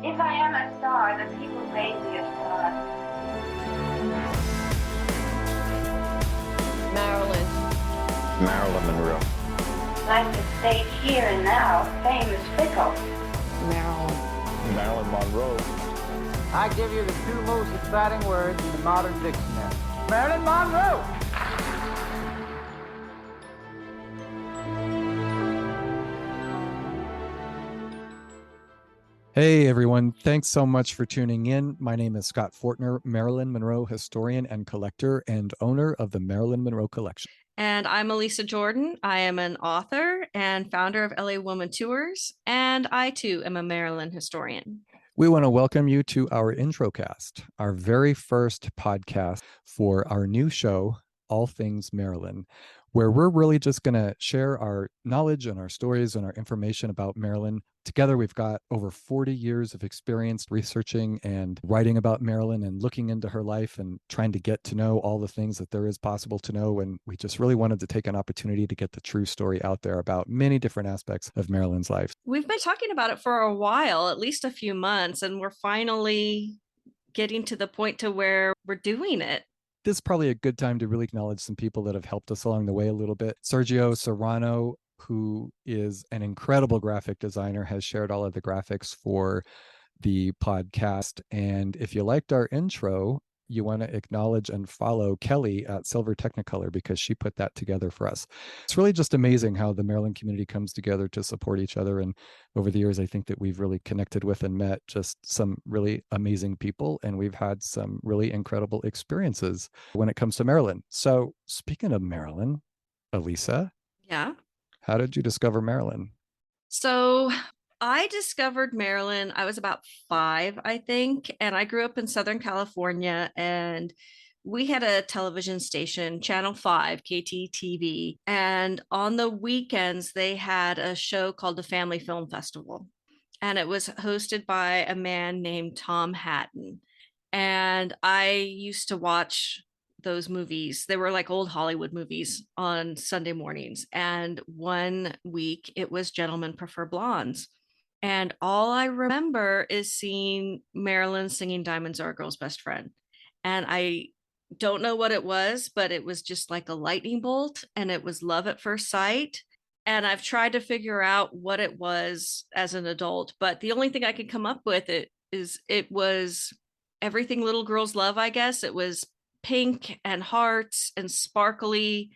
If I am a star, the people made me a star. Marilyn. Marilyn Monroe. Life is stage here and now. Fame is fickle. Marilyn. Marilyn Monroe. I give you the two most exciting words in the modern dictionary. Marilyn Monroe! Hey everyone, thanks so much for tuning in. My name is Scott Fortner, Marilyn Monroe historian and collector and owner of the Marilyn Monroe Collection. And I'm Elisa Jordan. I am an author and founder of LA Woman Tours, and I too am a Maryland historian. We want to welcome you to our IntroCast, our very first podcast for our new show, All Things Marilyn, where we're really just going to share our knowledge and our stories and our information about Marilyn. Together, we've got over 40 years of experience researching and writing about Marilyn and looking into her life and trying to get to know all the things that there is possible to know. And we just really wanted to take an opportunity to get the true story out there about many different aspects of Marilyn's life. We've been talking about it for a while, at least a few months, and we're finally getting to the point to where we're doing it. This is probably a good time to really acknowledge some people that have helped us along the way a little bit. Sergio Serrano, who is an incredible graphic designer, has shared all of the graphics for the podcast. And if you liked our intro, you want to acknowledge and follow Kelly at Silver Technicolor because she put that together for us. It's really just amazing how the Maryland community comes together to support each other. And over the years, I think that we've really connected with and met just some really amazing people. And we've had some really incredible experiences when it comes to Maryland. So speaking of Maryland, Elisa, Yeah. how did you discover Maryland? So I discovered Maryland, I was about 5, I think, and I grew up in Southern California, and we had a television station, Channel 5, KTTV, and on the weekends they had a show called the Family Film Festival, and it was hosted by a man named Tom Hatton. And I used to watch those movies. They were like old Hollywood movies on Sunday mornings. And one week it was Gentlemen Prefer Blondes. And all I remember is seeing Marilyn singing Diamonds Are a Girl's Best Friend. And I don't know what it was, but it was just like a lightning bolt and it was love at first sight. And I've tried to figure out what it was as an adult, but the only thing I could come up with it was everything little girls love, I guess. It was pink and hearts and sparkly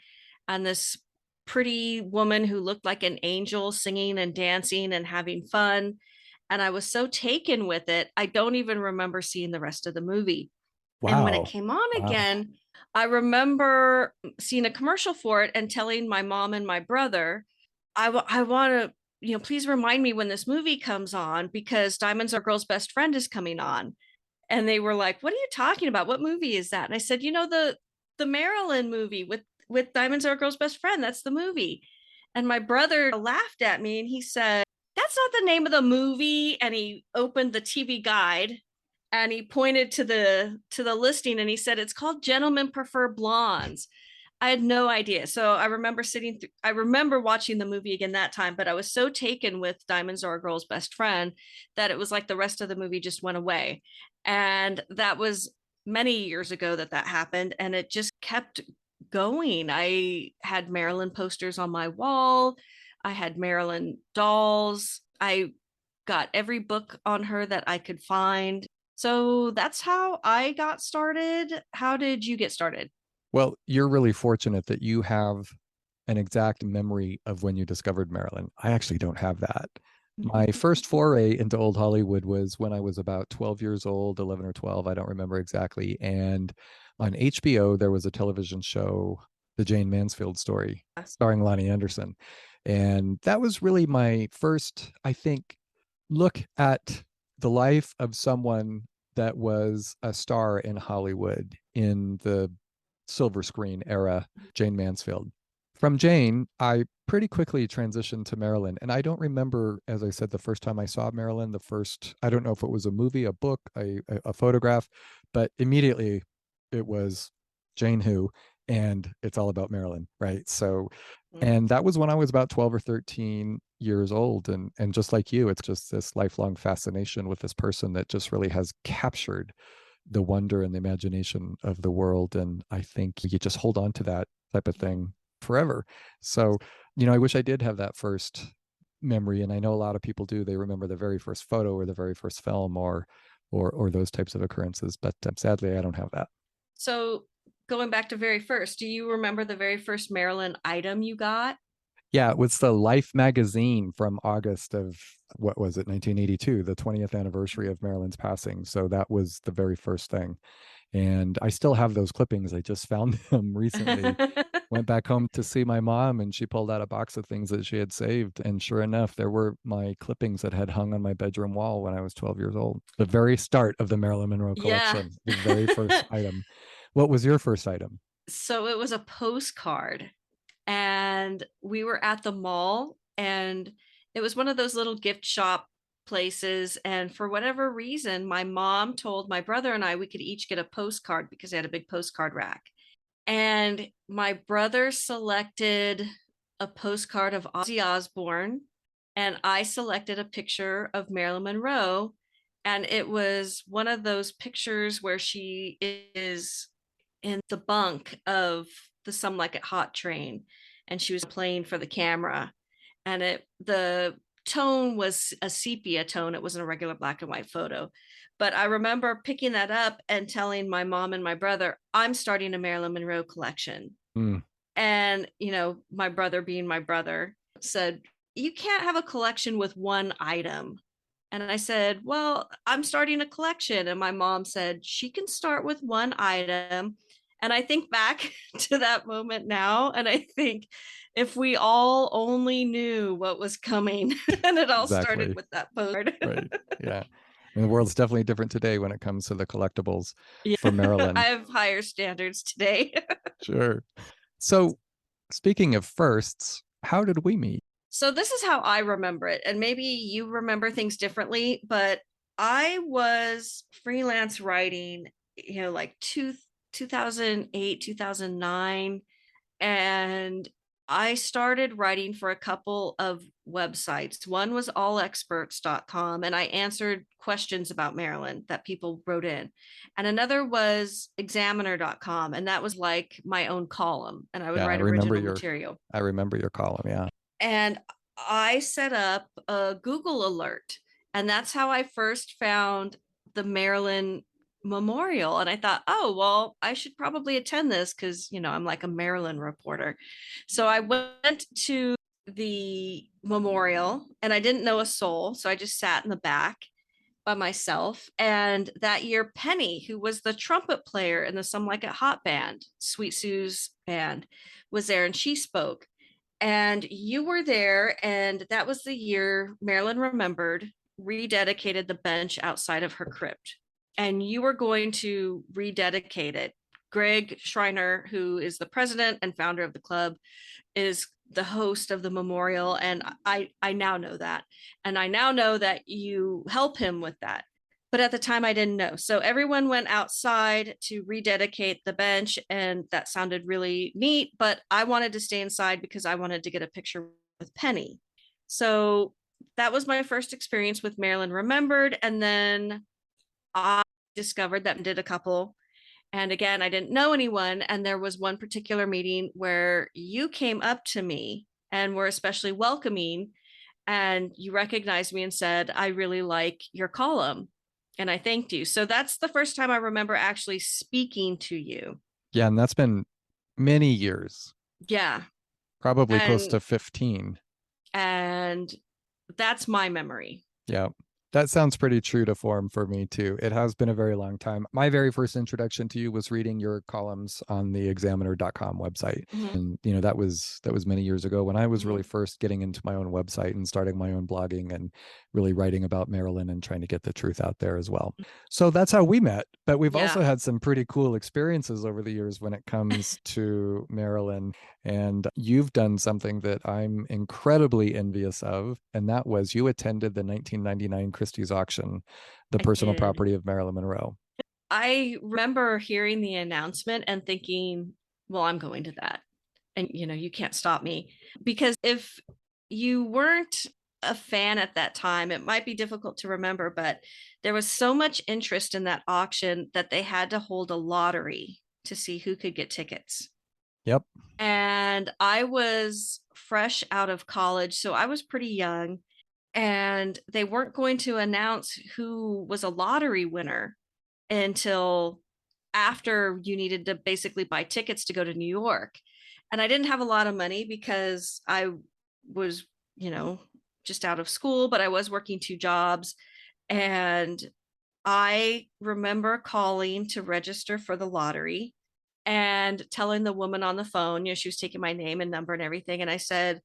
and this pretty woman who looked like an angel singing and dancing and having fun. And I was so taken with it, I don't even remember seeing the rest of the movie. Wow. And when it came on again, I remember seeing a commercial for it and telling my mom and my brother, I want to, please remind me when this movie comes on because Diamonds Are a Girl's Best Friend is coming on. And they were like, "What are you talking about? What movie is that?" And I said, the Marilyn movie with Diamonds Are a Girl's Best Friend. That's the movie. And my brother laughed at me and he said, "That's not the name of the movie." And he opened the TV guide and he pointed to the listing and he said, "It's called Gentlemen Prefer Blondes." I had no idea. So I remember watching the movie again that time, but I was so taken with Diamonds Are a Girl's Best Friend that it was like the rest of the movie just went away. And that was many years ago that happened. And it just kept going. I had Marilyn posters on my wall. I had Marilyn dolls. I got every book on her that I could find. So that's how I got started. How did you get started? Well, you're really fortunate that you have an exact memory of when you discovered Marilyn. I actually don't have that. My first foray into old Hollywood was when I was about 12 years old, 11 or 12, I don't remember exactly. And on HBO, there was a television show, The Jane Mansfield Story, starring Lonnie Anderson. And that was really my first, I think, look at the life of someone that was a star in Hollywood in the silver screen era, Jane Mansfield. From Jane, I pretty quickly transitioned to Marilyn. And I don't remember, as I said, the first time I saw Marilyn, I don't know if it was a movie, a book, a photograph, but immediately it was Jane Who, and it's all about Marilyn, right? So, and that was when I was about 12 or 13. years old. And just like you, it's just this lifelong fascination with this person that just really has captured the wonder and the imagination of the world. And I think you just hold on to that type of thing forever. So, I wish I did have that first memory. And I know a lot of people do. They remember the very first photo or the very first film or those types of occurrences. But sadly, I don't have that. So going back to very first, do you remember the very first Marilyn item you got? Yeah, it was the Life magazine from August of, what was it, 1982, the 20th anniversary of Marilyn's passing. So that was the very first thing. And I still have those clippings. I just found them recently. Went back home to see my mom, and she pulled out a box of things that she had saved. And sure enough, there were my clippings that had hung on my bedroom wall when I was 12 years old. The very start of the Marilyn Monroe collection, the very first item. What was your first item? So it was a postcard, and we were at the mall, and it was one of those little gift shop places. And for whatever reason, my mom told my brother and I we could each get a postcard because they had a big postcard rack. And my brother selected a postcard of Ozzy Osbourne, and I selected a picture of Marilyn Monroe. And it was one of those pictures where she is in the bunk of the Some Like It Hot train, and she was playing for the camera. And the tone was a sepia tone. It wasn't a regular black and white photo. But I remember picking that up and telling my mom and my brother, I'm starting a Marilyn Monroe collection. Mm. And, my brother, being my brother, said, you can't have a collection with one item. And I said, well, I'm starting a collection. And my mom said, she can start with one item. And I think back to that moment now, and I think if we all only knew what was coming, and it all started with that postcard. Right. Yeah. And the world's definitely different today when it comes to the collectibles Yeah. for Marilyn. I have higher standards today. Sure. So speaking of firsts, how did we meet? So this is how I remember it. And maybe you remember things differently, but I was freelance writing, like 2008, 2009. And I started writing for a couple of websites. One was allexperts.com, and I answered questions about Marilyn that people wrote in. And another was examiner.com, and that was like my own column, and I would write original material. I remember your column, yeah. And I set up a Google alert, and that's how I first found the Marilyn Memorial. And I thought, oh, well, I should probably attend this because, I'm like a Marilyn reporter. So I went to the memorial, and I didn't know a soul. So I just sat in the back by myself. And that year, Penny, who was the trumpet player in the Some Like It Hot band, Sweet Sue's band, was there, and she spoke. And you were there, and that was the year Marilyn Remembered rededicated the bench outside of her crypt. And you were going to rededicate it. Greg Schreiner, who is the president and founder of the club, is the host of the memorial. And I now know that. And I now know that you help him with that. But at the time, I didn't know. So everyone went outside to rededicate the bench, and that sounded really neat. But I wanted to stay inside because I wanted to get a picture with Penny. So that was my first experience with Marilyn Remembered. And then I discovered that I did a couple. And again, I didn't know anyone. And there was one particular meeting where you came up to me and were especially welcoming. And you recognized me and said, I really like your column. And I thanked you. So that's the first time I remember actually speaking to you. Yeah. And that's been many years. Yeah. Probably close to 15. And that's my memory. Yeah. That sounds pretty true to form for me too. It has been a very long time. My very first introduction to you was reading your columns on the examiner.com website. Mm-hmm. And that was many years ago when I was really first getting into my own website and starting my own blogging and really writing about Marilyn and trying to get the truth out there as well. So that's how we met. But we've also had some pretty cool experiences over the years when it comes to Marilyn. And you've done something that I'm incredibly envious of, and that was you attended the 1999 Christie's auction, the personal property of Marilyn Monroe. I remember hearing the announcement and thinking, well, I'm going to that. And, you can't stop me. Because if you weren't a fan at that time. It might be difficult to remember, but there was so much interest in that auction that they had to hold a lottery to see who could get tickets. Yep. And I was fresh out of college, so I was pretty young, and they weren't going to announce who was a lottery winner until after you needed to basically buy tickets to go to New York. And I didn't have a lot of money because I was, just out of school, but I was working 2 jobs. And I remember calling to register for the lottery and telling the woman on the phone, she was taking my name and number and everything. And I said,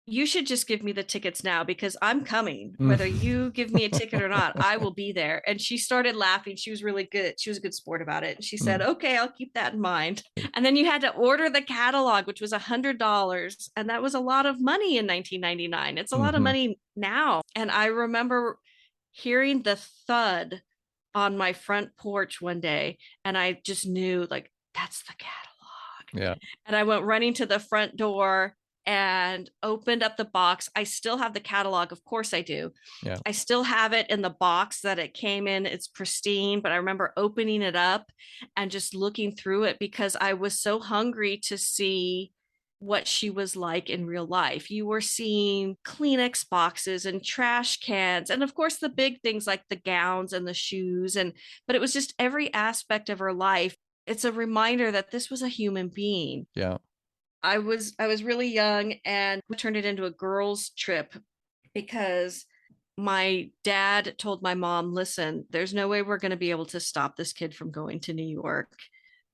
you should just give me the tickets now because I'm coming. Whether you give me a ticket or not, I will be there. And she started laughing. She was really good. She was a good sport about it. She said, okay, I'll keep that in mind. And then you had to order the catalog, which was $100. And that was a lot of money in 1999. It's a lot of money now. And I remember hearing the thud on my front porch one day. And I just knew, like, that's the catalog. Yeah. And I went running to the front door and opened up the box. I still have the catalog. Of course I do. Yeah. I still have it in the box that it came in. It's pristine, but I remember opening it up and just looking through it because I was so hungry to see what she was like in real life. You were seeing Kleenex boxes and trash cans, and of course the big things like the gowns and the shoes, but it was just every aspect of her life. It's a reminder that this was a human being. Yeah. I was really young, and we turned it into a girls' trip because my dad told my mom, listen, there's no way we're going to be able to stop this kid from going to New York.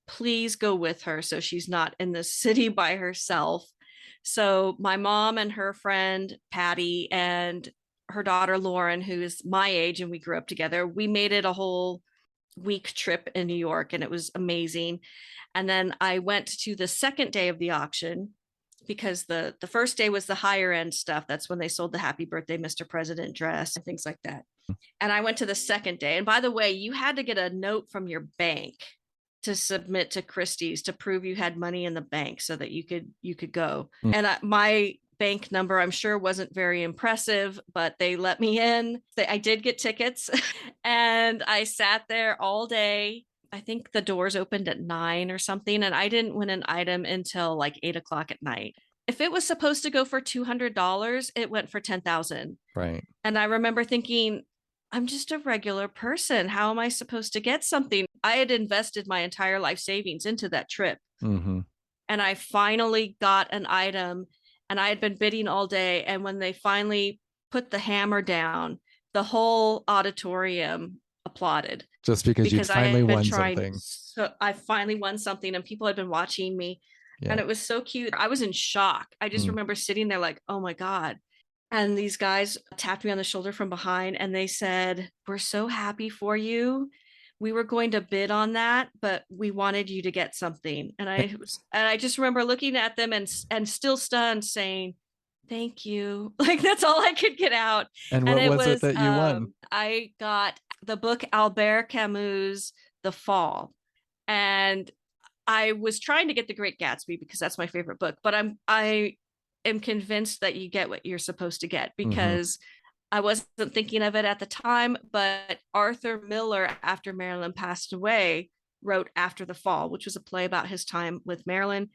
Please go with her so she's not in the city by herself. So my mom and her friend Patty and her daughter Lauren, who is my age and we grew up together, we made it a whole week trip in New York, and it was amazing. And then I went to the second day of the auction because the first day was the higher end stuff. That's when they sold the Happy Birthday, Mr. President dress and things like that. And I went to the second day. And by the way, you had to get a note from your bank to submit to Christie's to prove you had money in the bank so that you could go. And my bank number, I'm sure, wasn't very impressive, but they let me in. I did get tickets and I sat there all day. I think the doors opened at 9 or something, and I didn't win an item until like 8 o'clock at night. If it was supposed to go for $200, it went for 10,000. Right. And I remember thinking, I'm just a regular person. How am I supposed to get something? I had invested my entire life savings into that trip. And I finally got an item, and I had been bidding all day. And when they finally put the hammer down, the whole auditorium applauded. Just because you finally won something. So I finally won something, and people had been watching me. Yeah. And it was so cute. I was in shock. I just remember sitting there like, oh my God. And these guys tapped me on the shoulder from behind and they said, we're so happy for you. We were going to bid on that, but we wanted you to get something. And I just remember looking at them and still stunned, saying, thank you. Like, that's all I could get out. And what was it that you won? I got the book Albert Camus' The Fall. And I was trying to get The Great Gatsby because that's my favorite book, but I am convinced that you get what you're supposed to get because I wasn't thinking of it at the time, but Arthur Miller, after Marilyn passed away, wrote After the Fall, which was a play about his time with Marilyn.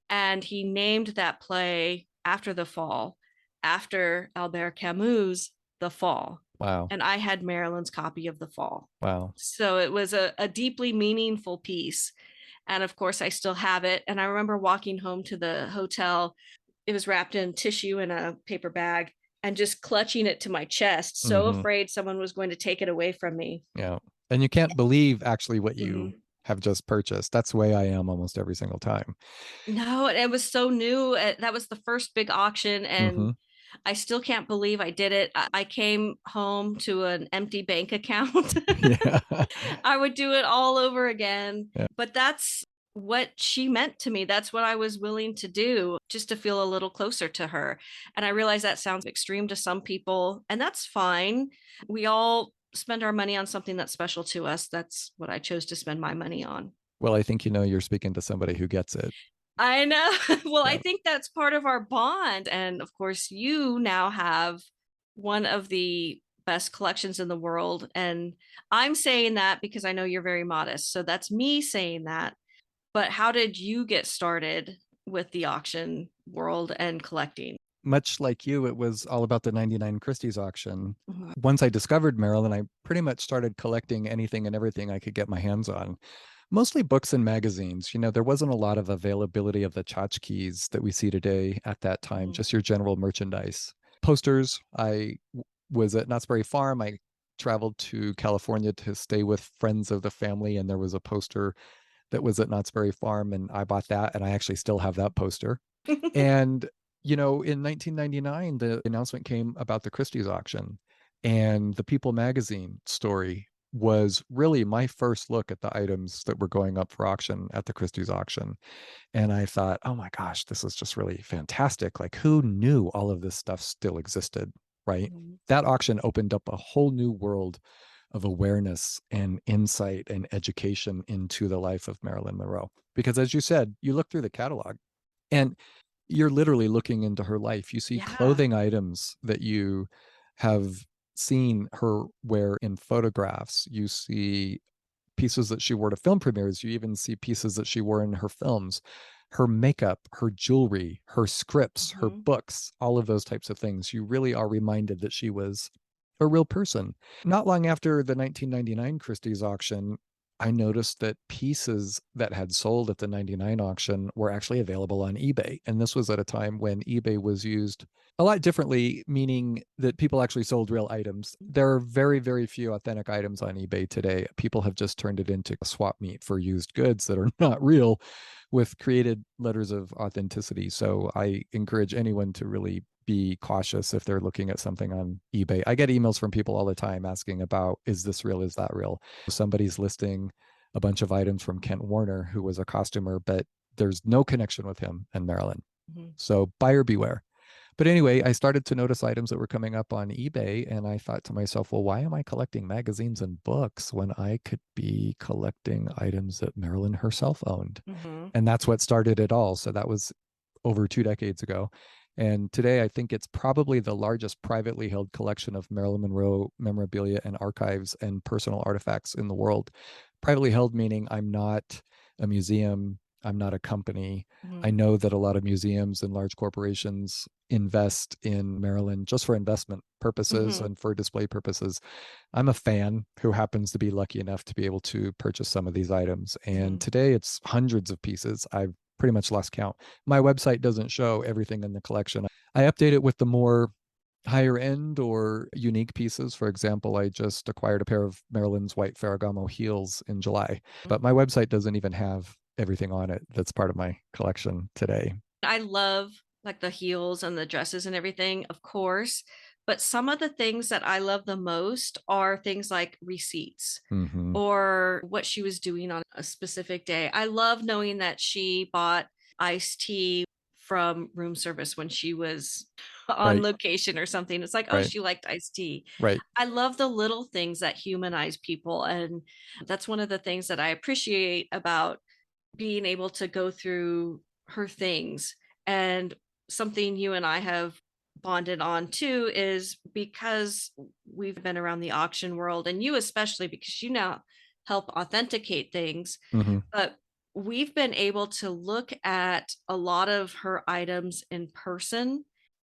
And he named that play After the Fall, after Albert Camus' The Fall. Wow. And I had Marilyn's copy of The Fall. Wow. So it was a deeply meaningful piece. And of course, I still have it. And I remember walking home to the hotel. It was wrapped in tissue in a paper bag and just clutching it to my chest, so afraid someone was going to take it away from me. Yeah. And you can't believe actually what you have just purchased. That's the way I am almost every single time. No, it was so new. That was the first big auction. And I still can't believe I did it. I came home to an empty bank account. I would do it all over again. Yeah. But that's what she meant to me. That's what I was willing to do just to feel a little closer to her. And I realize that sounds extreme to some people, and that's fine. We all spend our money on something that's special to us. That's what I chose to spend my money on. Well, I think, you're speaking to somebody who gets it. I know. Well, I Yeah. think that's part of our bond. And of course, you now have one of the best collections in the world. And I'm saying that because I know you're very modest. So that's me saying that. But how did you get started with the auction world and collecting? Much like you, it was all about the 99 Christie's auction. Mhm. Once I discovered Marilyn, I pretty much started collecting anything and everything I could get my hands on. Mostly books and magazines. There wasn't a lot of availability of the tchotchkes that we see today at that time, Mhm. just your general merchandise. Posters. Was at Knott's Berry Farm. I traveled to California to stay with friends of the family, and there was a poster that was at Knott's Berry Farm, and I bought that, and I actually still have that poster. And, in 1999, the announcement came about the Christie's auction, and the People magazine story was really my first look at the items that were going up for auction at the Christie's auction. And I thought, oh my gosh, this is just really fantastic. Like, who knew all of this stuff still existed, right? Mhm. That auction opened up a whole new world of awareness and insight and education into the life of Marilyn Monroe. Because as you said, you look through the catalog and you're literally looking into her life. You see Yeah. clothing items that you have seen her wear in photographs. You see pieces that she wore to film premieres. You even see pieces that she wore in her films, her makeup, her jewelry, her scripts, her Mhm. books, all of those types of things. You really are reminded that she was a real person. Not long after the 1999 Christie's auction, I noticed that pieces that had sold at the 99 auction were actually available on eBay. And this was at a time when eBay was used a lot differently, meaning that people actually sold real items. There are very, very few authentic items on eBay today. People have just turned it into a swap meet for used goods that are not real with created letters of authenticity. So I encourage anyone to really be cautious if they're looking at something on eBay. I get emails from people all the time asking about, is this real? Is that real? Somebody's listing a bunch of items from Kent Warner, who was a costumer, but there's no connection with him and Marilyn. Mhm. So buyer beware. But anyway, I started to notice items that were coming up on eBay, and I thought to myself, well, why am I collecting magazines and books when I could be collecting items that Marilyn herself owned? Mhm. And that's what started it all. So that was over 2 decades ago. And today, I think it's probably the largest privately held collection of Marilyn Monroe memorabilia and archives and personal artifacts in the world. Privately held meaning I'm not a museum, I'm not a company. I Mhm. know that a lot of museums and large corporations invest in Marilyn just for investment purposes Mhm. and for display purposes. I'm a fan who happens to be lucky enough to be able to purchase some of these items. And Mhm. today it's hundreds of pieces. I've pretty much lost count. My website doesn't show everything in the collection. I update it with the more higher end or unique pieces. For example, I just acquired a pair of Marilyn's white Ferragamo heels in July, but my website doesn't even have everything on it that's part of my collection today. I love like the heels and the dresses and everything, of course. But some of the things that I love the most are things like receipts Mm-hmm. or what she was doing on a specific day. I love knowing that she bought iced tea from room service when she was on Right, location or something. It's like, oh, right, she liked iced tea. right. I love the little things that humanize people. And that's one of the things that I appreciate about being able to go through her things. And something you and I have bonded on too is because we've been around the auction world, and you especially because you now help authenticate things, Mm-hmm. but we've been able to look at a lot of her items in person,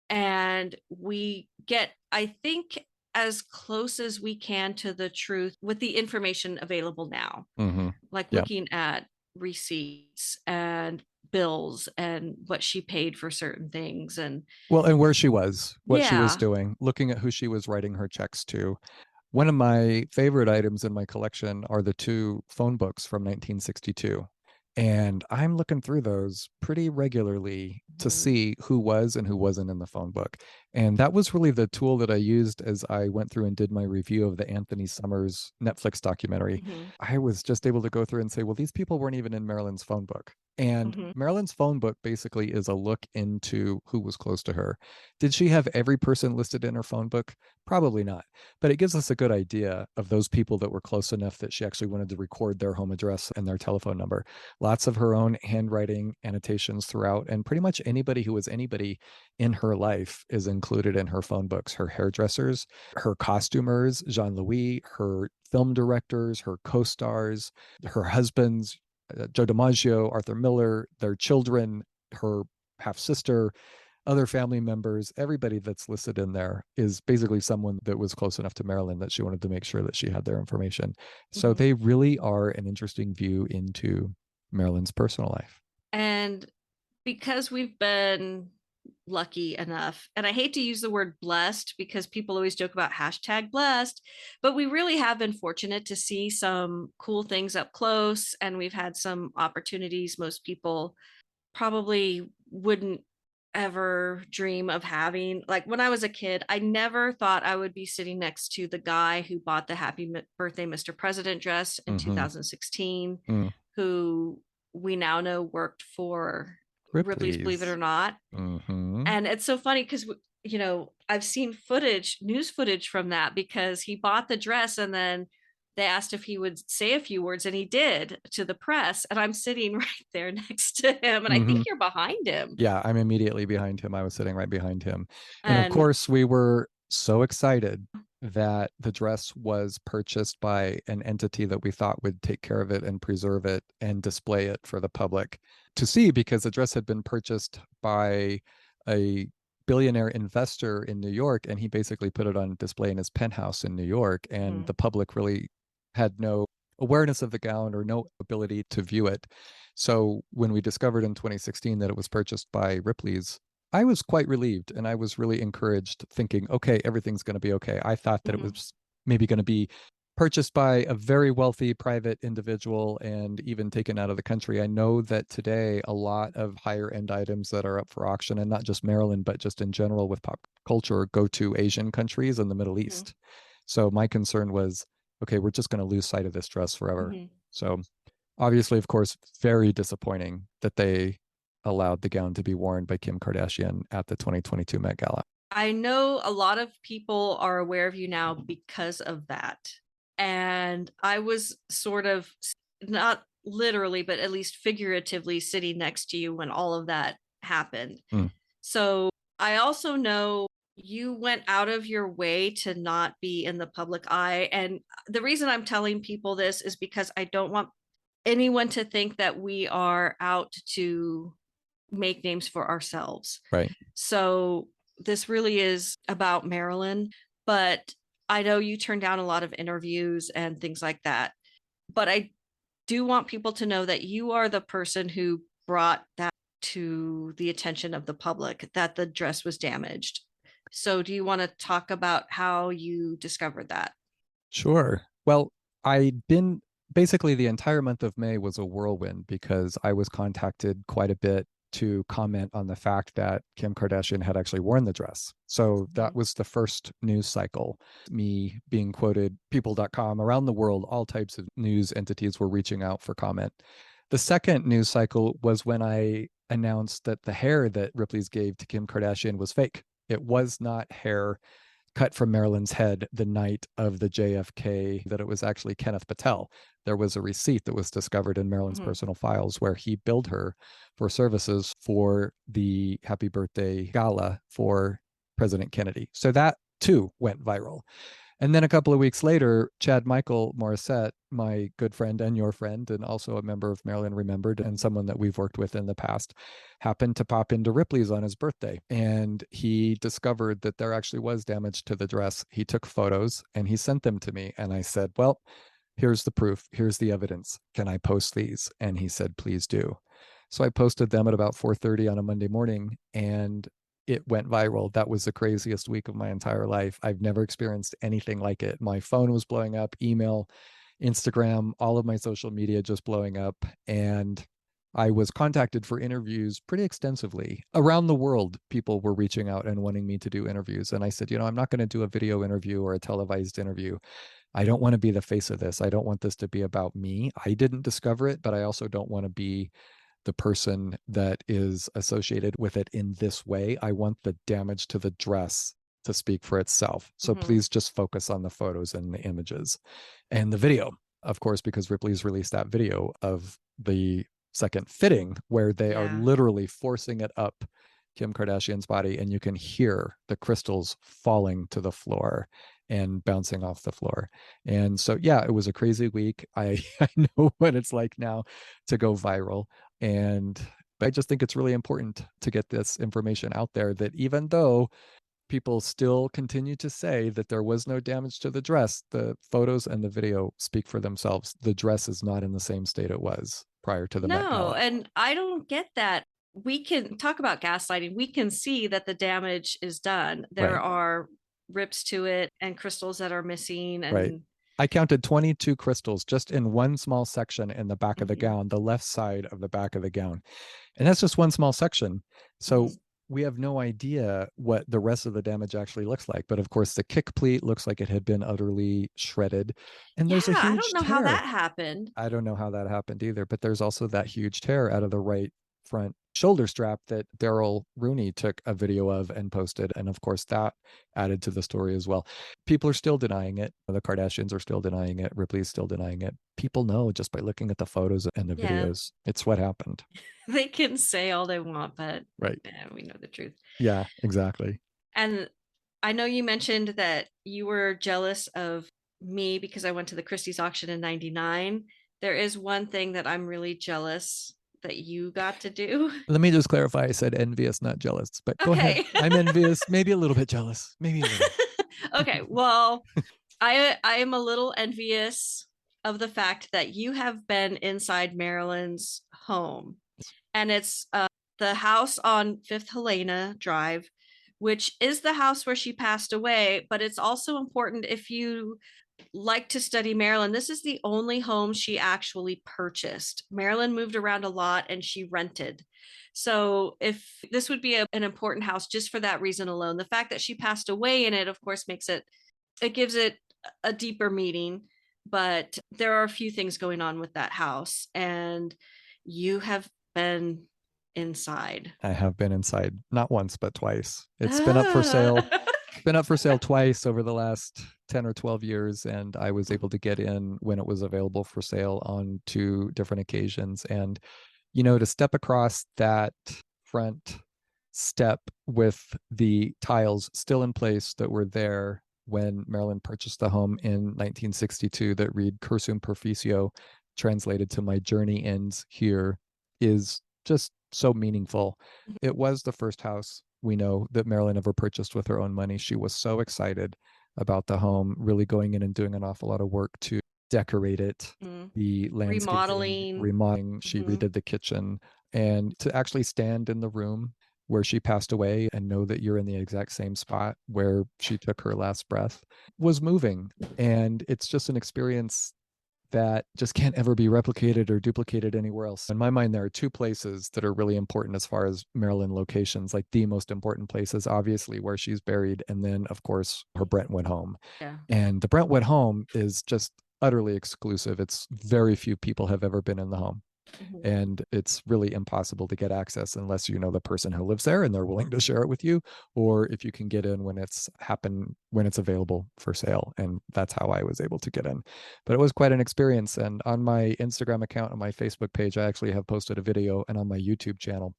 and we get, I think, as close as we can to the truth with the information available now, Mm-hmm. like Yeah. looking at receipts and bills and what she paid for certain things. And Well, and where she was, what she was yeah. doing, looking at who she was writing her checks to. One of my favorite items in my collection are the two phone books from 1962. And I'm looking through those pretty regularly to Mhm. see who was and who wasn't in the phone book. And that was really the tool that I used as I went through and did my review of the Anthony Summers Netflix documentary. Mhm. I was just able to go through and say, well, these people weren't even in Marilyn's phone book. And Mhm. Marilyn's phone book basically is a look into who was close to her. Did she have every person listed in her phone book? Probably not. But it gives us a good idea of those people that were close enough that she actually wanted to record their home address and their telephone number. Lots of her own handwriting annotations throughout, and pretty much anybody who was anybody in her life is included in her phone books. Her hairdressers, her costumers, Jean-Louis, her film directors, her co-stars, her husbands, Joe DiMaggio, Arthur Miller, their children, her half sister, other family members, everybody that's listed in there is basically someone that was close enough to Marilyn that she wanted to make sure that she had their information. So Mhm. they really are an interesting view into Marilyn's personal life. And because we've been lucky enough, and I hate to use the word blessed because people always joke about hashtag blessed, but we really have been fortunate to see some cool things up close, and we've had some opportunities most people probably wouldn't ever dream of having. Like when I was a kid, I never thought I would be sitting next to the guy who bought the Happy Birthday, Mr. President dress in Mm-hmm. 2016, Mm. who we now know worked for Ripley's Believe It or Not. Mm-hmm. And it's so funny because, I've seen news footage from that because he bought the dress and then they asked if he would say a few words and he did to the press. And I'm sitting right there next to him. And I Mm-hmm. think you're behind him. Yeah, I'm immediately behind him. I was sitting right behind him. And of And course, we were so excited that the dress was purchased by an entity that we thought would take care of it and preserve it and display it for the public to see, because the dress had been purchased by a billionaire investor in New York, and he basically put it on display in his penthouse in New York, and the public really had no awareness of the gown or no ability to view it. So when we discovered in 2016 that it was purchased by Ripley's, I was quite relieved, and I was really encouraged, thinking, okay, everything's going to be okay. I thought that it was maybe going to be purchased by a very wealthy private individual and even taken out of the country. I know that today a lot of higher end items that are up for auction, and not just Maryland, but just in general with pop culture, go to Asian countries and the Middle East. So my concern was, okay, we're just going to lose sight of this dress forever. So obviously, of course, very disappointing that they allowed the gown to be worn by Kim Kardashian at the 2022 Met Gala. I know a lot of people are aware of you now because of that. And I was sort of, not literally, but at least figuratively sitting next to you when all of that happened. So I also know you went out of your way to not be in the public eye. And the reason I'm telling people this is because I don't want anyone to think that we are out to make names for ourselves. Right. So this really is about Marilyn, but I know you turned down a lot of interviews and things like that. But I do want people to know that you are the person who brought that to the attention of the public, that the dress was damaged. So do you want to talk about how you discovered that? Sure. Well, I'd been basically the entire month of May was a whirlwind because I was contacted quite a bit to comment on the fact that Kim Kardashian had actually worn the dress. So that was the first news cycle. Me being quoted, people.com, around the world, all types of news entities were reaching out for comment. The second news cycle was when I announced that the hair that Ripley's gave to Kim Kardashian was fake. It was not hair cut from Marilyn's head the night of the JFK, that it was actually Kenneth Patel. There was a receipt that was discovered in Marilyn's personal files where he billed her for services for the Happy Birthday Gala for President Kennedy. So that too went viral. And then a couple of weeks later, Chad Michael Morissette, my good friend and your friend, and also a member of Marilyn Remembered and someone that we've worked with in the past, happened to pop into Ripley's on his birthday. And he discovered that there actually was damage to the dress. He took photos and he sent them to me. And I said, well, here's the proof. Here's the evidence. Can I post these? And he said, please do. So I posted them at about 4:30 on a Monday morning, and it went viral. That was the craziest week of my entire life. I've never experienced anything like it. My phone was blowing up, email, Instagram, all of my social media just blowing up. And I was contacted for interviews pretty extensively. Around the world, people were reaching out and wanting me to do interviews. And I said, I'm not going to do a video interview or a televised interview. I don't want to be the face of this. I don't want this to be about me. I didn't discover it, but I also don't want to be the person that is associated with it in this way. I want the damage to the dress to speak for itself. So please just focus on the photos and the images and the video, of course, because Ripley's released that video of the second fitting where they are literally forcing it up Kim Kardashian's body, and you can hear the crystals falling to the floor and bouncing off the floor. And so, yeah, it was a crazy week. I know what it's like now to go viral. And I just think it's really important to get this information out there, that even though people still continue to say that there was no damage to the dress, the photos and the video speak for themselves. The dress is not in the same state it was prior to the Met Gala. And I don't get that. We can talk about gaslighting. We can see that the damage is done. There are rips to it and crystals that are missing. And I counted 22 crystals just in one small section in the back of the gown, the left side of the back of the gown. And that's just one small section. So we have no idea what the rest of the damage actually looks like. But of course, the kick pleat looks like it had been utterly shredded. And there's a huge I don't know how that happened. I don't know how that happened either. But there's also that huge tear out of the right front shoulder strap that Daryl Rooney took a video of and posted. And of course, that added to the story as well. People are still denying it. The Kardashians are still denying it. Ripley's still denying it. People know just by looking at the photos and the videos. It's what happened. They can say all they want, but we know the truth. Yeah, exactly. And I know you mentioned that you were jealous of me because I went to the Christie's auction in '99. There is one thing that I'm really jealous that you got to do. Let me just clarify. I said envious, not jealous, but go ahead. I'm envious, maybe a little bit jealous, maybe a little. Okay, well, I am a little envious of the fact that you have been inside Marilyn's home, and it's the house on Fifth Helena Drive, which is the house where she passed away. But it's also important, if you like to study Marilyn, this is the only home she actually purchased. Marilyn moved around a lot and she rented. So if this would be an important house just for that reason alone, the fact that she passed away in it, of course, gives it a deeper meaning. But there are a few things going on with that house, and you have been inside. I have been inside, not once, but twice. It's been up for sale. Been up for sale twice over the last 10 or 12 years, and I was able to get in when it was available for sale on 2 different occasions. And to step across that front step with the tiles still in place that were there when Marilyn purchased the home in 1962 that read Cursum Perficio, translated to "My journey ends here," is just so meaningful. It was the first house we know that Marilyn ever purchased with her own money. She was so excited about the home, really going in and doing an awful lot of work to decorate it, the landscaping, remodeling. She redid the kitchen, and to actually stand in the room where she passed away and know that you're in the exact same spot where she took her last breath was moving. And it's just an experience that just can't ever be replicated or duplicated anywhere else. In my mind, there are 2 places that are really important as far as Marilyn locations, like the most important places, obviously, where she's buried. And then, of course, her Brentwood home. Yeah. And the Brentwood home is just utterly exclusive. It's very few people have ever been in the home. And it's really impossible to get access unless you know the person who lives there and they're willing to share it with you, or if you can get in when it's available for sale. And that's how I was able to get in. But it was quite an experience. And on my Instagram account, on my Facebook page, I actually have posted a video, and on my YouTube channel,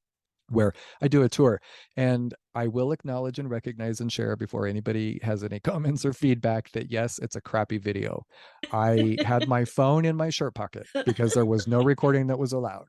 where I do a tour. And I will acknowledge and recognize and share before anybody has any comments or feedback that yes, it's a crappy video. I had my phone in my shirt pocket because there was no recording that was allowed.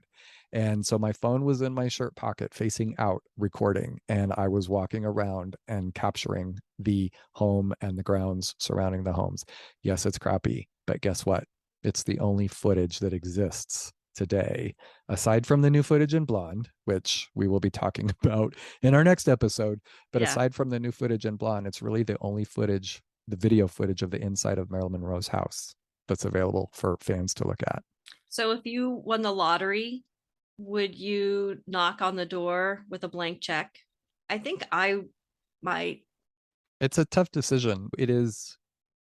And so my phone was in my shirt pocket facing out recording, and I was walking around and capturing the home and the grounds surrounding the homes. Yes, it's crappy, but guess what? It's the only footage that exists today, aside from the new footage in Blonde, which we will be talking about in our next episode. But aside from the new footage in Blonde, it's really the only footage, the video footage of the inside of Marilyn Monroe's house that's available for fans to look at. So if you won the lottery, would you knock on the door with a blank check? I think I might. It's a tough decision. It is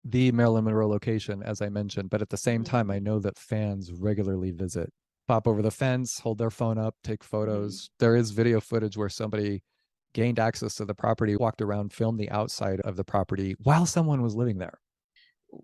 the Marilyn Monroe location, as I mentioned, but at the same time, I know that fans regularly visit, pop over the fence, hold their phone up, take photos. There is video footage where somebody gained access to the property, walked around, filmed the outside of the property while someone was living there.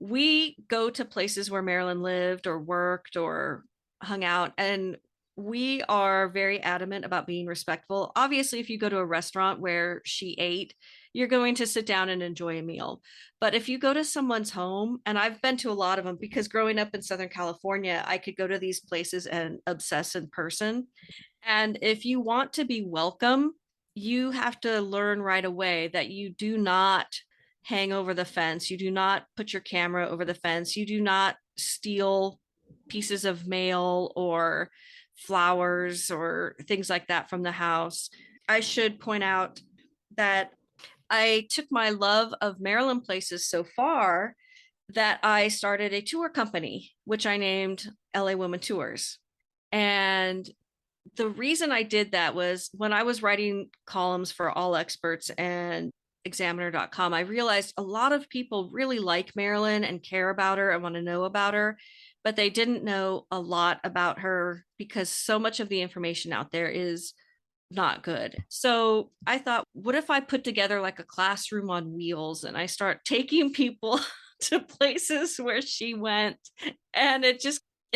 We go to places where Marilyn lived or worked or hung out, and we are very adamant about being respectful. Obviously, if you go to a restaurant where she ate, you're going to sit down and enjoy a meal. But if you go to someone's home, and I've been to a lot of them because growing up in Southern California, I could go to these places and obsess in person. And if you want to be welcome, you have to learn right away that you do not hang over the fence. You do not put your camera over the fence. You do not steal pieces of mail or flowers or things like that from the house. I should point out that I took my love of Maryland places so far that I started a tour company, which I named LA Women Tours. And the reason I did that was when I was writing columns for All Experts and Examiner.com, I realized a lot of people really like Marilyn and care about her and want to know about her, but they didn't know a lot about her because so much of the information out there is not good. So I thought, what if I put together like a classroom on wheels and I start taking people to places where she went, and it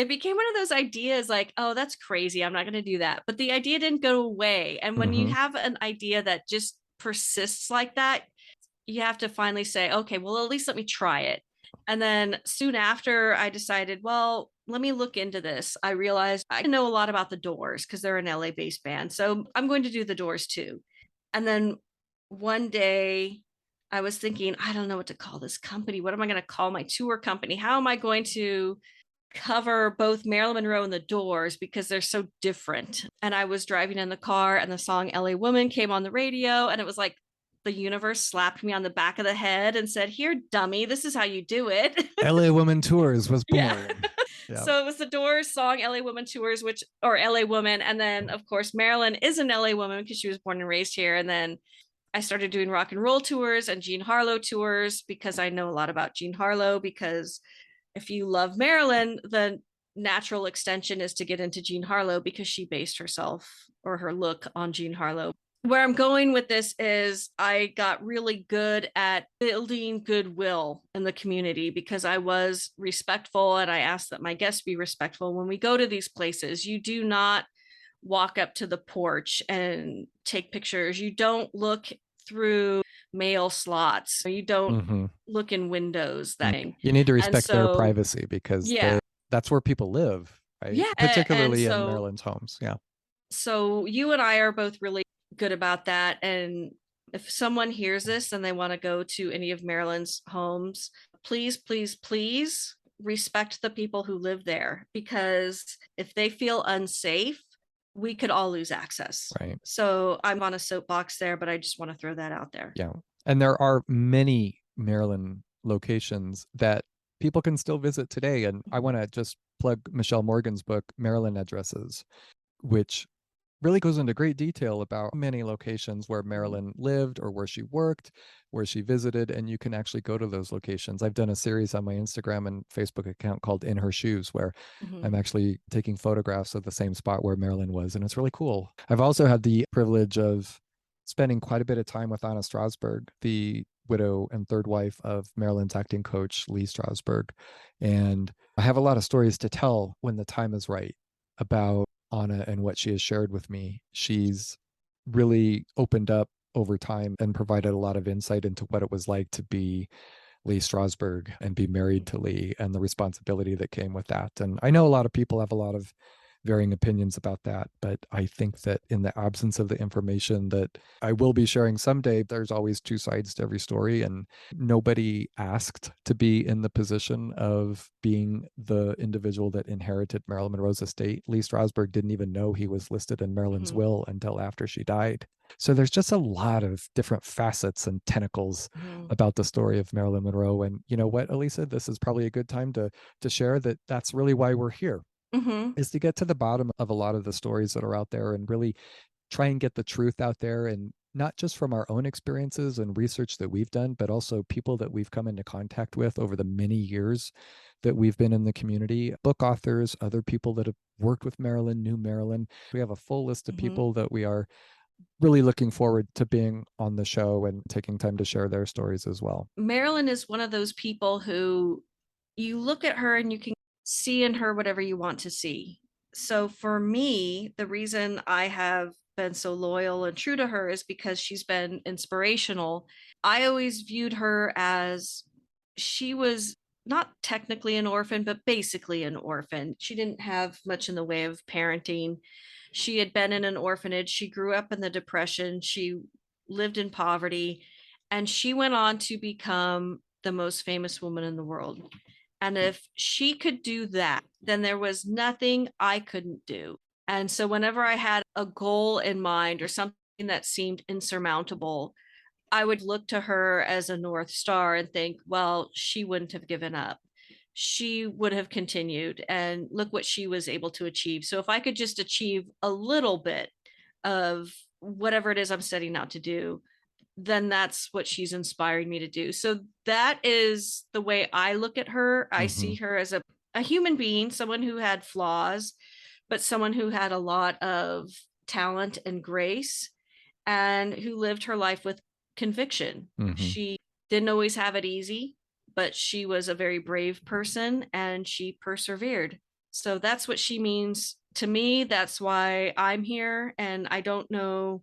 became one of those ideas like, oh, that's crazy, I'm not going to do that. But the idea didn't go away. And when you have an idea that just persists like that, you have to finally say, okay, well, at least let me try it. And then soon after, I decided, well, let me look into this. I realized I know a lot about the Doors because they're an LA based band. So I'm going to do the Doors too. And then one day I was thinking, I don't know what to call this company. What am I going to call my tour company? How am I going to cover both Marilyn Monroe and the Doors because they're so different? And I was driving in the car and the song LA Woman came on the radio, and it was like the universe slapped me on the back of the head and said, here, dummy, this is how you do it. LA Women Tours was born. Yeah. Yeah. So it was the Doors song LA Woman Tours, or LA Woman. And then of course, Marilyn is an LA woman because she was born and raised here. And then I started doing rock and roll tours and Jean Harlow tours because I know a lot about Jean Harlow, because if you love Marilyn, the natural extension is to get into Jean Harlow because she based herself or her look on Jean Harlow. Where I'm going with this is I got really good at building goodwill in the community because I was respectful, and I asked that my guests be respectful. When we go to these places, you do not walk up to the porch and take pictures. You don't look through mail slots. You don't look in windows. You need to respect their privacy because that's where people live, right? Yeah. Particularly in Marilyn's homes. Yeah. So you and I are both really good about that. And if someone hears this and they want to go to any of Marilyn's homes, please, please, please respect the people who live there, because if they feel unsafe, we could all lose access. Right. So I'm on a soapbox there, but I just want to throw that out there. Yeah. And there are many Marilyn locations that people can still visit today. And I want to just plug Michelle Morgan's book, Marilyn Addresses, which really goes into great detail about many locations where Marilyn lived or where she worked, where she visited, and you can actually go to those locations. I've done a series on my Instagram and Facebook account called In Her Shoes, where I'm actually taking photographs of the same spot where Marilyn was, and it's really cool. I've also had the privilege of spending quite a bit of time with Anna Strasberg, the widow and third wife of Marilyn's acting coach, Lee Strasberg. And I have a lot of stories to tell when the time is right about Anna and what she has shared with me. She's really opened up over time and provided a lot of insight into what it was like to be Lee Strasberg and be married to Lee and the responsibility that came with that. And I know a lot of people have a lot of varying opinions about that, but I think that in the absence of the information that I will be sharing someday, there's always two sides to every story, and nobody asked to be in the position of being the individual that inherited Marilyn Monroe's estate. Lee Strasberg didn't even know he was listed in Marilyn's will until after she died. So there's just a lot of different facets and tentacles about the story of Marilyn Monroe. And you know what, Elisa, this is probably a good time to share that that's really why we're here. Mm-hmm. is to get to the bottom of a lot of the stories that are out there and really try and get the truth out there, and not just from our own experiences and research that we've done, but also people that we've come into contact with over the many years that we've been in the community, book authors, other people that have worked with Marilyn, knew Marilyn. We have a full list of Mm-hmm. people that we are really looking forward to being on the show and taking time to share their stories as well. Marilyn is one of those people who you look at her and you can see in her whatever you want to see. So for me, the reason I have been so loyal and true to her is because she's been inspirational. I always viewed her as she was not technically an orphan, but basically an orphan. She didn't have much in the way of parenting. She had been in an orphanage. She grew up in the Depression. She lived in poverty, and she went on to become the most famous woman in the world. And if she could do that, then there was nothing I couldn't do. And so whenever I had a goal in mind or something that seemed insurmountable, I would look to her as a North Star and think, well, she wouldn't have given up. She would have continued, and look what she was able to achieve. So if I could just achieve a little bit of whatever it is I'm setting out to do, then that's what she's inspiring me to do. So that is the way I look at her. I see her as a human being, someone who had flaws, but someone who had a lot of talent and grace, and who lived her life with conviction. She didn't always have it easy, but she was a very brave person and she persevered. So that's what she means to me. That's why I'm here. And I don't know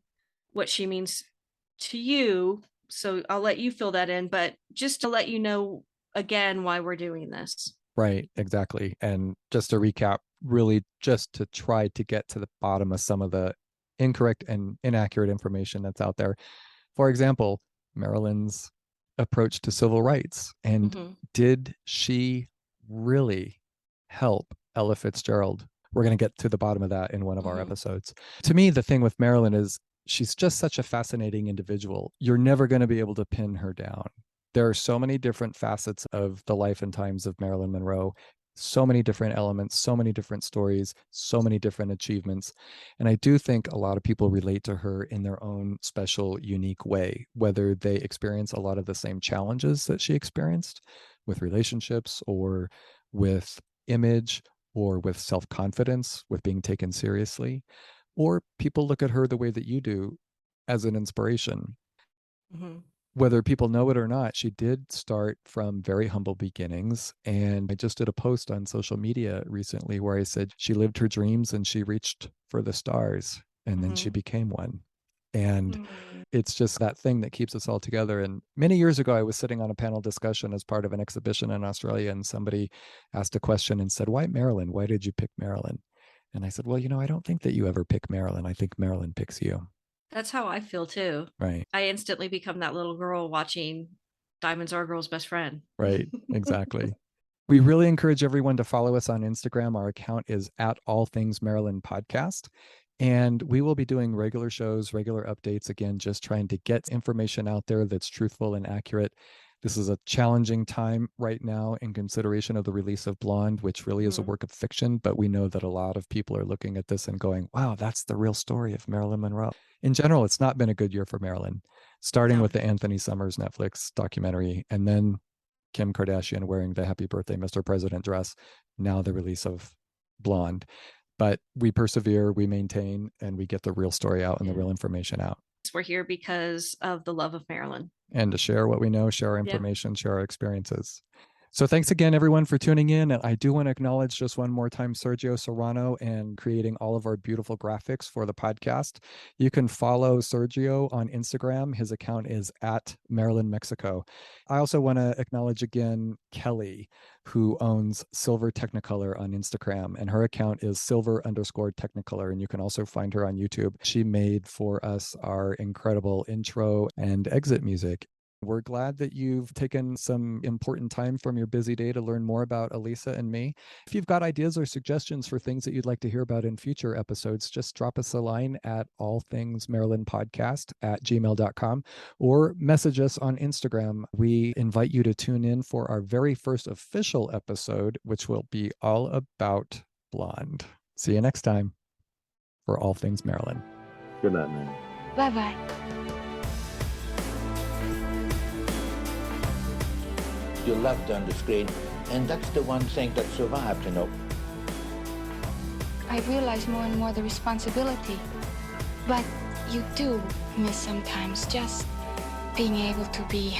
what she means to you. So I'll let you fill that in, but just to let you know again why we're doing this. Right, exactly. And just to recap, really just to try to get to the bottom of some of the incorrect and inaccurate information that's out there. For example, Marilyn's approach to civil rights. And did she really help Ella Fitzgerald? We're going to get to the bottom of that in one of our episodes. To me, the thing with Marilyn is she's just such a fascinating individual. You're never going to be able to pin her down. There are so many different facets of the life and times of Marilyn Monroe, so many different elements, so many different stories, so many different achievements. And I do think a lot of people relate to her in their own special, unique way, whether they experience a lot of the same challenges that she experienced with relationships or with image or with self-confidence, with being taken seriously, or people look at her the way that you do as an inspiration. Whether people know it or not, she did start from very humble beginnings. And I just did a post on social media recently where I said she lived her dreams and she reached for the stars, and then she became one. And it's just that thing that keeps us all together. And many years ago, I was sitting on a panel discussion as part of an exhibition in Australia, and somebody asked a question and said, "Why Marilyn? Why did you pick Marilyn?" And I said, "Well, I don't think that you ever pick Marilyn. I think Marilyn picks you." That's how I feel too. Right. I instantly become that little girl watching Diamonds Are a Girl's Best Friend. Right. Exactly. We really encourage everyone to follow us on Instagram. Our account is at All Things Marilyn Podcast. And we will be doing regular shows, regular updates, again, just trying to get information out there that's truthful and accurate. This is a challenging time right now in consideration of the release of Blonde, which really is a work of fiction. But we know that a lot of people are looking at this and going, wow, that's the real story of Marilyn Monroe. In general, it's not been a good year for Marilyn, starting with the Anthony Summers Netflix documentary, and then Kim Kardashian wearing the Happy Birthday, Mr. President dress, now the release of Blonde. But we persevere, we maintain, and we get the real story out and the real information out. We're here because of the love of Marilyn. And to share what we know, share our information, share our experiences. So thanks again, everyone, for tuning in. And I do want to acknowledge just one more time Sergio Serrano and creating all of our beautiful graphics for the podcast. You can follow Sergio on Instagram. His account is at Maryland, Mexico. I also want to acknowledge again Kelly, who owns Silver Technicolor on Instagram, and her account is silver_Technicolor. And you can also find her on YouTube. She made for us our incredible intro and exit music. We're glad that you've taken some important time from your busy day to learn more about Elisa and me. If you've got ideas or suggestions for things that you'd like to hear about in future episodes, just drop us a line at allthingsmarylandpodcast@gmail.com or message us on Instagram. We invite you to tune in for our very first official episode, which will be all about blonde. See you next time for All Things Marilyn. Good night, man. Bye-bye. You loved on the screen, and that's the one thing that survived, you know. I realize more and more the responsibility. But you do miss sometimes just being able to be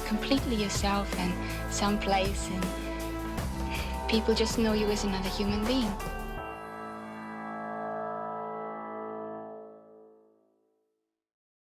completely yourself and someplace and people just know you as another human being.